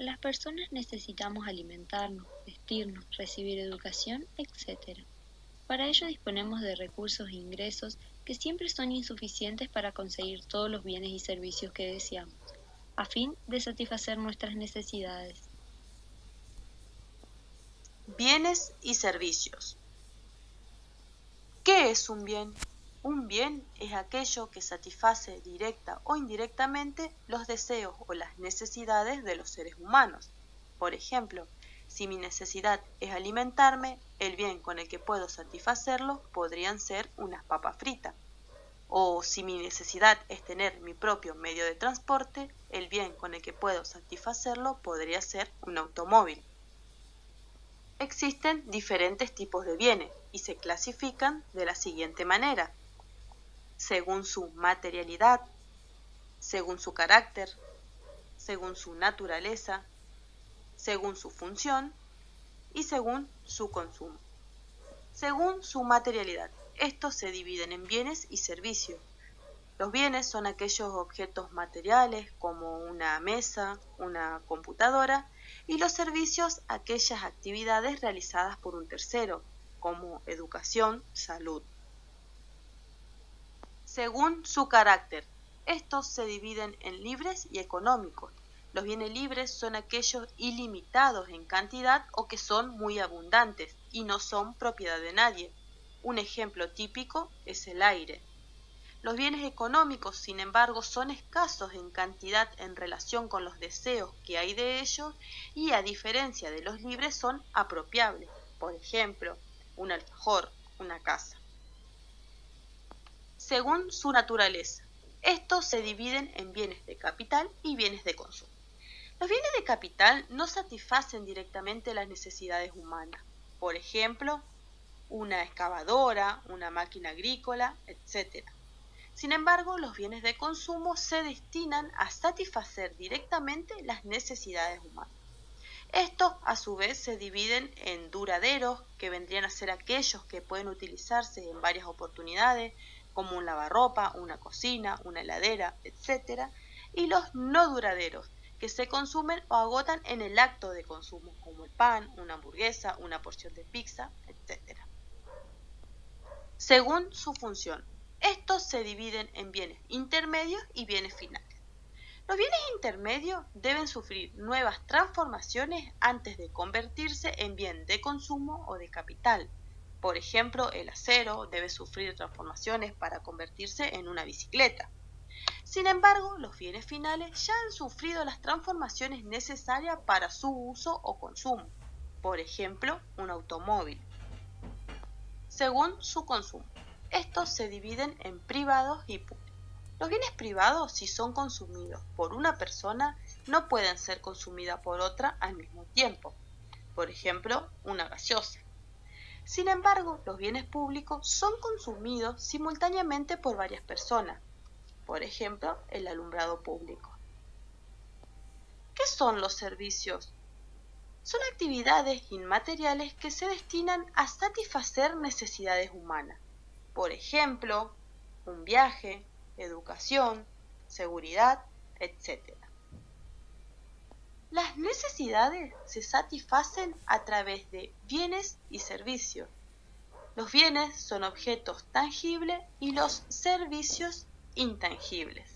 Las personas necesitamos alimentarnos, vestirnos, recibir educación, etc. Para ello disponemos de recursos e ingresos que siempre son insuficientes para conseguir todos los bienes y servicios que deseamos, a fin de satisfacer nuestras necesidades. Bienes y servicios. ¿Qué es un bien? Un bien es aquello que satisface directa o indirectamente los deseos o las necesidades de los seres humanos. Por ejemplo, si mi necesidad es alimentarme, el bien con el que puedo satisfacerlo podrían ser unas papas fritas. O si mi necesidad es tener mi propio medio de transporte, el bien con el que puedo satisfacerlo podría ser un automóvil. Existen diferentes tipos de bienes y se clasifican de la siguiente manera: según su materialidad, según su carácter, según su naturaleza, según su función y según su consumo. Según su materialidad, estos se dividen en bienes y servicios. Los bienes son aquellos objetos materiales como una mesa, una computadora, y los servicios aquellas actividades realizadas por un tercero, como educación, salud. Según su carácter, estos se dividen en libres y económicos. Los bienes libres son aquellos ilimitados en cantidad o que son muy abundantes y no son propiedad de nadie. Un ejemplo típico es el aire. Los bienes económicos, sin embargo, son escasos en cantidad en relación con los deseos que hay de ellos y, a diferencia de los libres, son apropiables. Por ejemplo, un alfajor, una casa. Según su naturaleza, estos se dividen en bienes de capital y bienes de consumo. Los bienes de capital no satisfacen directamente las necesidades humanas. Por ejemplo, una excavadora, una máquina agrícola, etc. Sin embargo, los bienes de consumo se destinan a satisfacer directamente las necesidades humanas. Estos, a su vez, se dividen en duraderos, que vendrían a ser aquellos que pueden utilizarse en varias oportunidades, como un lavarropa, una cocina, una heladera, etc. Y los no duraderos, que se consumen o agotan en el acto de consumo, como el pan, una hamburguesa, una porción de pizza, etc. Según su función, estos se dividen en bienes intermedios y bienes finales. Los bienes intermedios deben sufrir nuevas transformaciones antes de convertirse en bien de consumo o de capital. Por ejemplo, el acero debe sufrir transformaciones para convertirse en una bicicleta. Sin embargo, los bienes finales ya han sufrido las transformaciones necesarias para su uso o consumo. Por ejemplo, un automóvil. Según su consumo, estos se dividen en privados y públicos. Los bienes privados, si son consumidos por una persona, no pueden ser consumidos por otra al mismo tiempo. Por ejemplo, una gaseosa. Sin embargo, los bienes públicos son consumidos simultáneamente por varias personas. Por ejemplo, el alumbrado público. ¿Qué son los servicios? Son actividades inmateriales que se destinan a satisfacer necesidades humanas. Por ejemplo, un viaje, educación, seguridad, etc. Las necesidades se satisfacen a través de bienes y servicios. Los bienes son objetos tangibles y los servicios intangibles.